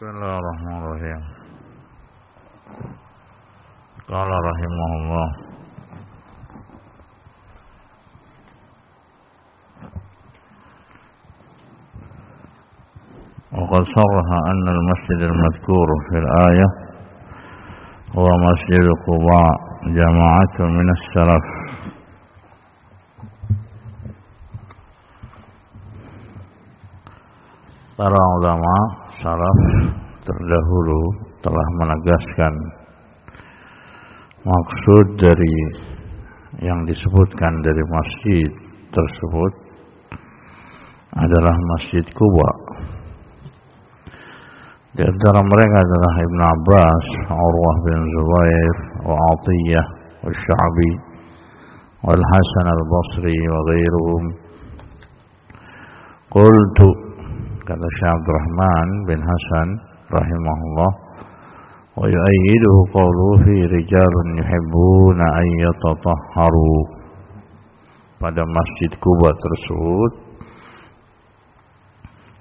Bismillahirrahmanirrahim. Qala rahimahullah وقد صرح أن المسجد المذكور في الآية هو مسجد قباء جماعة من السلف. Para ulama salaf terdahulu telah menegaskan maksud dari yang disebutkan dari masjid tersebut adalah Masjid Quba. Di antara mereka adalah Ibn Abbas, Urwah bin Zubair, wa Atiyah, wa Sya'bi, wa Al-Hasan Al-Basri, wa ghairuhum. Qultu, kata Syekh Abdurrahman bin Hasan rahimahullah, wa yu'ayyiduhu qawluhu fi rijalun yuhibbuna an yatatahharu. Pada Masjid Quba tersebut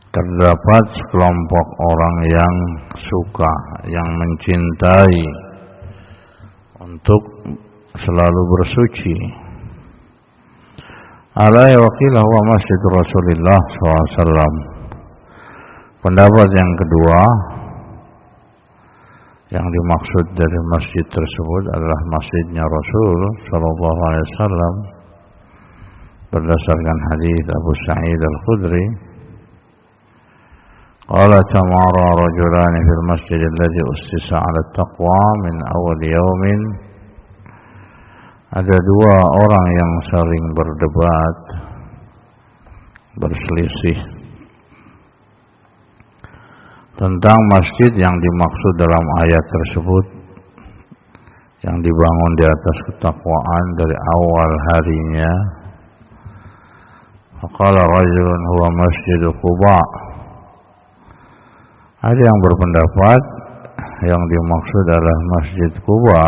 terdapat sekelompok orang yang suka, yang mencintai untuk selalu bersuci. Ala waqilah wa masjid Rasulullah SAW. Pendapat yang kedua, yang dimaksud dari masjid tersebut adalah masjidnya Rasul sallallahu alaihi wasallam berdasarkan hadis Abu Sa'id Al-Khudri. Qala tamara rajulan fil masjid alladhi ussisa 'ala at-taqwa min awal yawmin. Ada dua orang yang saling berdebat, berselisih tentang masjid yang dimaksud dalam ayat tersebut, yang dibangun di atas ketakwaan dari awal harinya. Faqala rajulun huwa masjid Quba. Ada yang berpendapat yang dimaksud adalah Masjid Quba.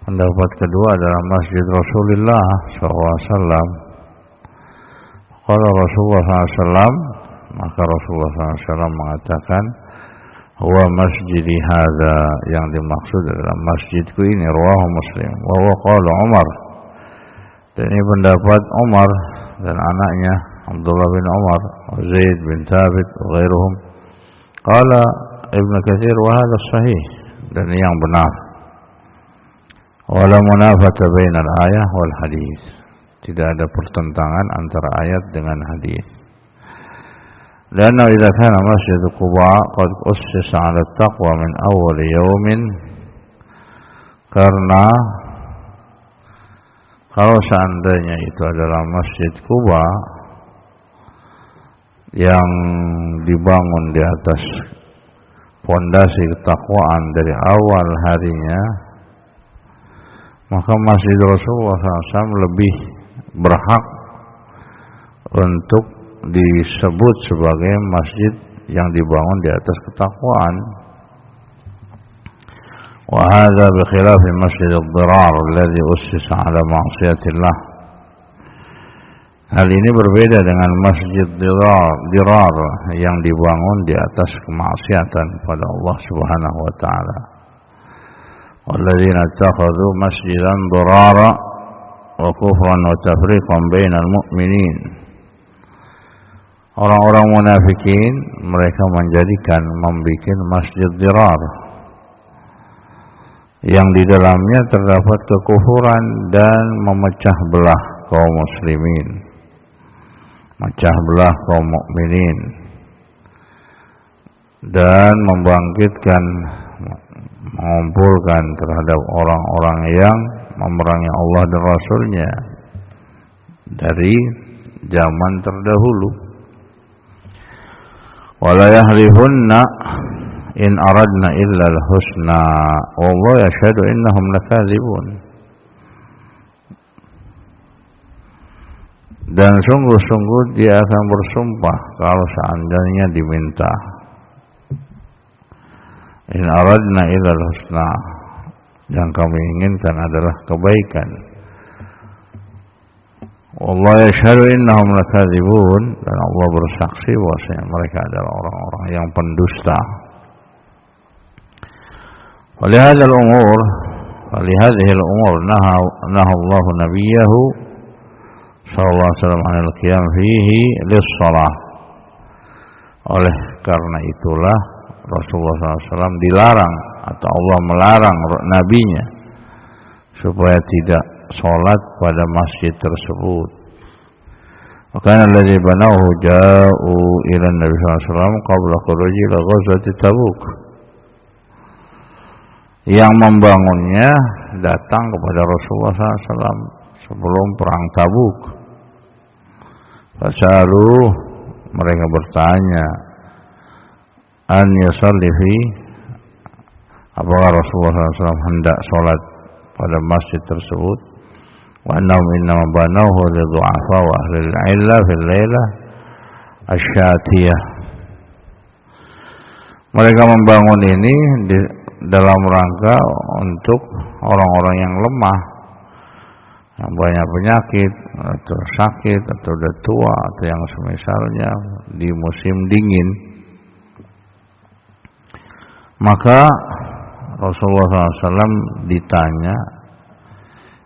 Pendapat kedua adalah Masjid Rasulullah SAW. Qala Rasulullah SAW, maka Rasulullah SAW mengatakan, huwa masjidi hadza, yang dimaksud adalah masjidku ini, rawahu Muslim. Wa huwa qaulu Umar, dan ini pendapat Umar dan anaknya Abdullah bin Umar, Zaid bin Thabit, wa ghairuhum. Qala Ibnu Katsir, wa hadha sahih, dan ini yang benar. Wala munafata bainal ayah wal hadis, tidak ada pertentangan antara ayat dengan hadis. Karena idza kana Masjid Quba qad ussisa 'ala at-taqwa min awwal yawmin, karena kalau seandainya itu adalah Masjid Quba yang dibangun di atas fondasi ketakwaan dari awal harinya, maka Masjid Rasulullah SAW lebih berhak untuk disebut sebagai masjid yang dibangun di atas ketakwaan. Wa hadza bi khilaf Masjid ad-Dirar alladhi ussisa 'ala ma'siyatillah. Hal ini berbeda dengan Masjid Dirar yang dibangun di atas kemaksiatan pada Allah Subhanahu wa taala. Walladzina ittakhadhu masjidan dirara wa kufran wa tafriqan bainal mu'minin. Orang-orang munafikin mereka membuat masjid dirar yang di dalamnya terdapat kekufuran dan memecah belah kaum muslimin, memecah belah kaum mukminin, dan mengumpulkan terhadap orang-orang yang memerangi Allah dan Rasulnya dari zaman terdahulu. Wala yahlifunna in aradna illa al-husna wallahu yashhadu innahum lakadzibun. Dan sungguh-sungguh dia akan bersumpah kalau seandainya diminta. In aradna illa al-husna, yang kami inginkan adalah kebaikan. Wallahu yashhadu innahum lakadzibun, dan Allah bersaksi bahwasanya mereka adalah orang-orang yang pendusta. Walihadzal umur, walihadzihil umur naha Allah nabiyahu sallallahu alaihi wasallam 'anil qiyam fihi lis-shalah. Oleh karena itulah Rasulullah SAW dilarang, atau Allah melarang nabinya supaya tidak sholat pada masjid tersebut. Maka alladzi banahu ja'u ila Nabi SAW qabla khuruji ila ghazwati Tabuk. Yang membangunnya datang kepada Rasulullah SAW sebelum perang Tabuk. Fasalu, mereka bertanya, an yusalli fi, apakah Rasulullah SAW hendak sholat pada masjid tersebut? Wa annahum innama banawhu li du'afa wa ahli al-'illa fil lailah asy-syatiyah. Mereka membangun ini dalam rangka untuk orang-orang yang lemah, yang banyak penyakit atau sakit atau udah tua atau yang semisalnya di musim dingin. Maka Rasulullah SAW ditanya,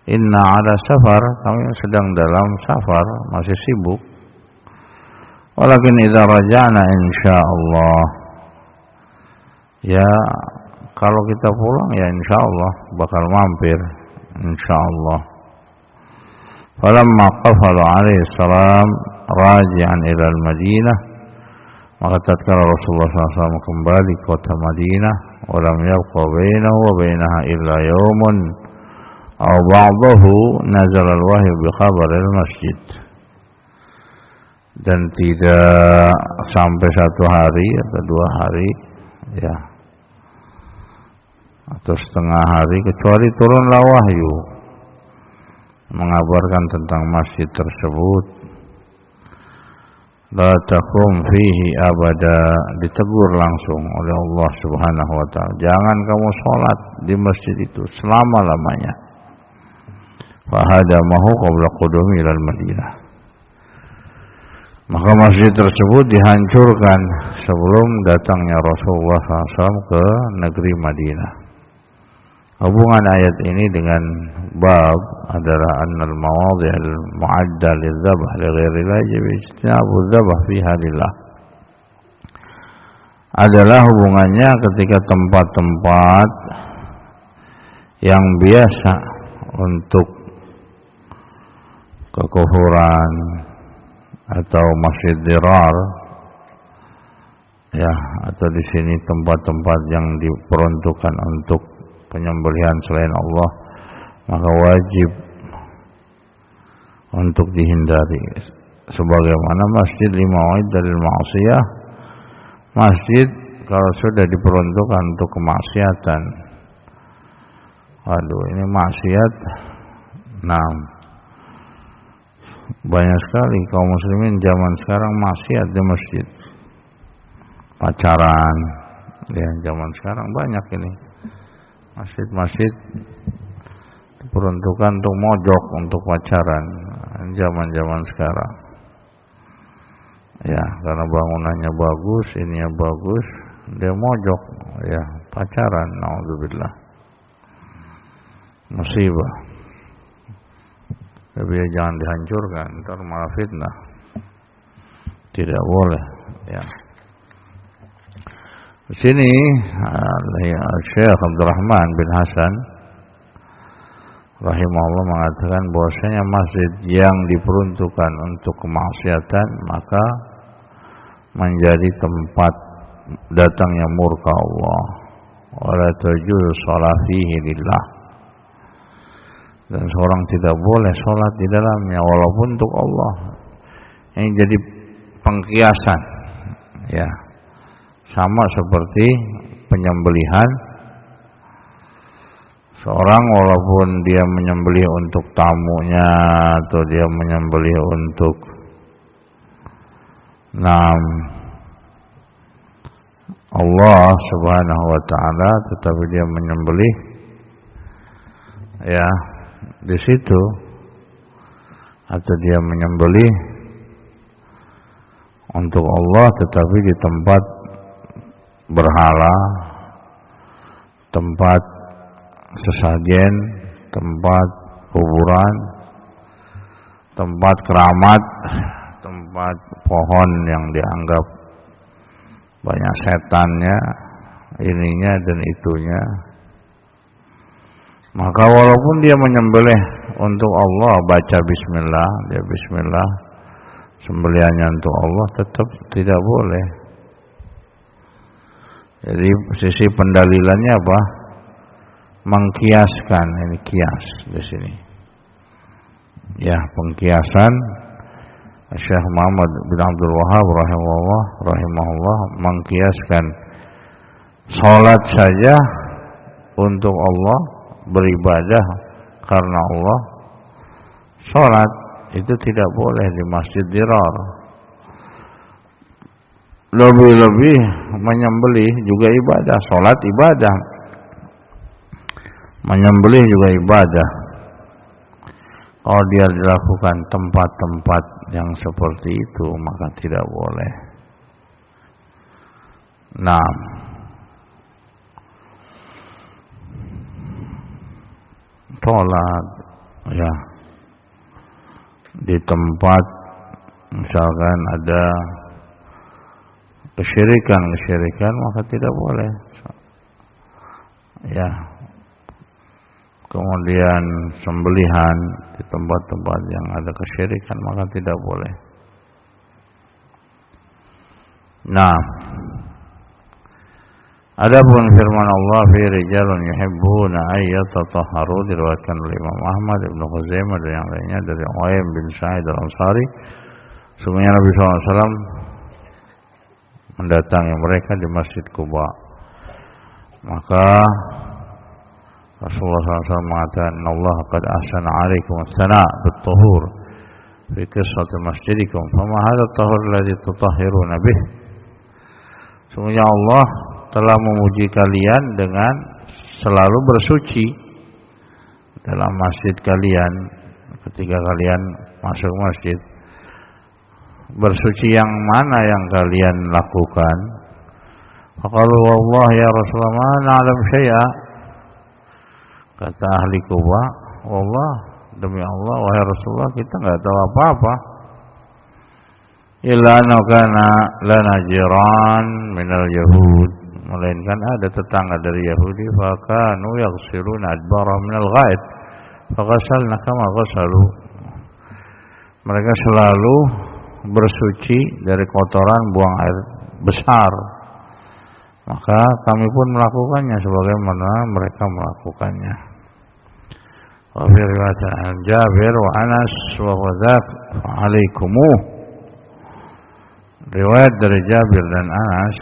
inna ala safar, kami sedang dalam safar, masih sibuk. Walakin idza raja'na insyaallah, ya kalau kita pulang ya insyaallah bakal mampir insyaallah. Falamma qafala alaihi salam raji'an ila al-Madinah, maka tatkala Rasulullah SAW kembali kota Madinah, walam yabqa bainahu wa bainaha illa yawmun aw ba'dahu nazala al-wahyu bi khabaril masjid, dan tidak sampai 1 hari atau 2 hari ya, atau setengah hari, kecuali turunlah wahyu mengabarkan tentang masjid tersebut. La taqum fihi abada, ditegur langsung oleh Allah Subhanahu wa taala, jangan kamu sholat di masjid itu selama-lamanya. Fahadamahu qabla qudumi ilal Madinah, maka masjid tersebut dihancurkan sebelum datangnya Rasulullah SAW ke negeri Madinah. Hubungan ayat ini dengan bab adalah annal mawadhi'al mu'adda lidzabh li ghairillah yajibu ijtinabu dzabh fiha lillah. Adalah hubungannya ketika tempat-tempat yang biasa untuk kekufuran atau masjid dirar ya, atau di sini tempat-tempat yang diperuntukkan untuk penyembelihan selain Allah, maka wajib untuk dihindari. Sebagaimana masjid limawa'id dalil ma'asiyah, masjid kalau sudah diperuntukkan untuk kemaksiatan, waduh ini maksiat. Nah, banyak sekali kaum muslimin zaman sekarang maksiat di masjid, pacaran ya, zaman sekarang banyak ini masjid-masjid diperuntukkan untuk mojok, untuk pacaran zaman-zaman sekarang ya, karena bangunannya bagus, ininya bagus, dia mojok ya, pacaran. Naudzubillah, musibah. Tapi ya jangan dihancurkan, ntar malah fitnah, tidak boleh ya. Di sini Syekh Abdurrahman bin Hasan rahimahullah mengatakan bahwasanya masjid yang diperuntukkan untuk kemaksiatan maka menjadi tempat datangnya murka Allah. Wala tajuzu shalah fihi lillah, dan seorang tidak boleh sholat di dalamnya walaupun untuk Allah. Ini jadi pengkiasan ya, sama seperti penyembelihan. Seorang walaupun dia menyembelih untuk tamunya atau dia menyembelih untuk Allah Subhanahu wa taala, tetapi dia menyembelih ya, di situ atau dia menyembelih untuk Allah tetapi di tempat berhala, tempat sesajen, tempat kuburan, tempat keramat, tempat pohon yang dianggap banyak setannya, ininya dan itunya, maka walaupun dia menyembelih untuk Allah, baca bismillah, dia bismillah, sembelihannya untuk Allah, tetap tidak boleh. Jadi sisi pendalilannya apa? Mengkiaskan, ini kias di sini. Ya, pengkiasan Syekh Muhammad bin Abdul Wahhab rahimahullah mengkiaskan salat saja untuk Allah, beribadah karena Allah, salat itu tidak boleh di masjid dirar. Lebih-lebih menyembelih juga ibadah, salat ibadah, menyembelih juga ibadah. Kalau dia dilakukan tempat-tempat yang seperti itu, maka tidak boleh. Nah, sholat ya di tempat misalkan ada kesyirikan, maka tidak boleh. Ya. Kemudian sembelihan di tempat-tempat yang ada kesyirikan, maka tidak boleh. Nah, adapun firman Allah fi rijalun yuhibbuna ay yatatahharu, diriwayatkan oleh Imam Ahmad, Ibnu Khuzaimah dan yang lainnya dari Uaim bin Sa'id al-Ansari, sungguhnya Nabi SAW mendatangi mereka di Masjid Quba. Maka Rasulullah SAW mengatakan, Allah qad ahsana alaikum as-sana' bit-tuhur fi qissati masjidikum, fama hadha at-tahur alladhi tutahhiruna bih. Sungguhnya Allah telah memuji kalian dengan selalu bersuci dalam masjid kalian ketika kalian masuk masjid. Bersuci yang mana yang kalian lakukan? Faqalu wallah ya Rasulullah ma na'lam syai'a. Kata ahli Quba, wallah, demi Allah wahai Rasulullah, kita enggak tahu apa-apa. Illa anna kana lana jiran minal yahud, melainkan ada tetangga dari Yahudi, fakanu yaghsiluna adbara minal ghaid faghasalna kama ghasalu. Mereka selalu bersuci dari kotoran buang air besar, maka kami pun melakukannya sebagaimana mereka melakukannya. Wa fi riwayat Jabir wa Anas wa ghadab alaikumuh, riwayat dari Jabir dan Anas,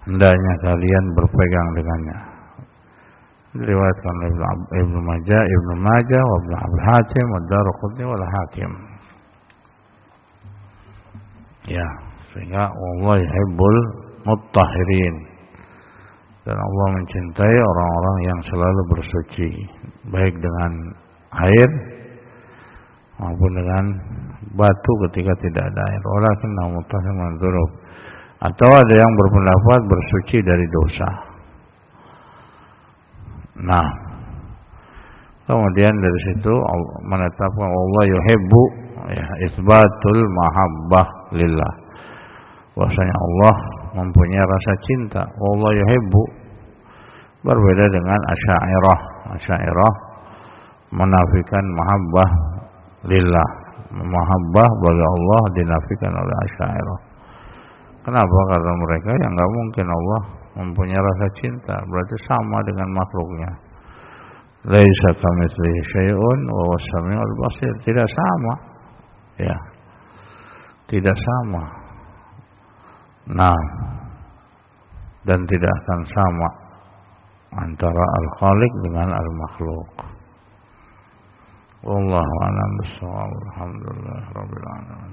hendaknya kalian berpegang dengannya. Diriwayatkan oleh Ibnu Majah wa Ibnu Abi Hatim wa Daruqutni wal Hakim. Ya, sehingga Allah yuhibbul mutahhirin, dan Allah mencintai orang-orang yang selalu bersuci, baik dengan air maupun dengan batu ketika tidak ada air. Walakinna mutahhirun min dzunub, atau ada yang berpendapat bersuci dari dosa. Nah, kemudian dari situ menetapkan Allah yuhibbu, ya, isbatul mahabbah lillah, bahwasanya Allah mempunyai rasa cinta. Allah yuhibbu, berbeda dengan Asy'ariyah. Asy'ariyah menafikan mahabbah lillah, mahabbah bagi Allah dinafikan oleh Asy'ariyah. Kenapa? Karena mereka yang enggak mungkin Allah mempunyai rasa cinta, berarti sama dengan makhluknya. Laisa kamitslihi syai'un wa huwas samiul basir, tidak sama. Ya. Tidak sama. Nah, dan tidak akan sama antara al-khaliq dengan al-makhluk. Wallahu a'lam bishawab. Alhamdulillah rabbil alamin.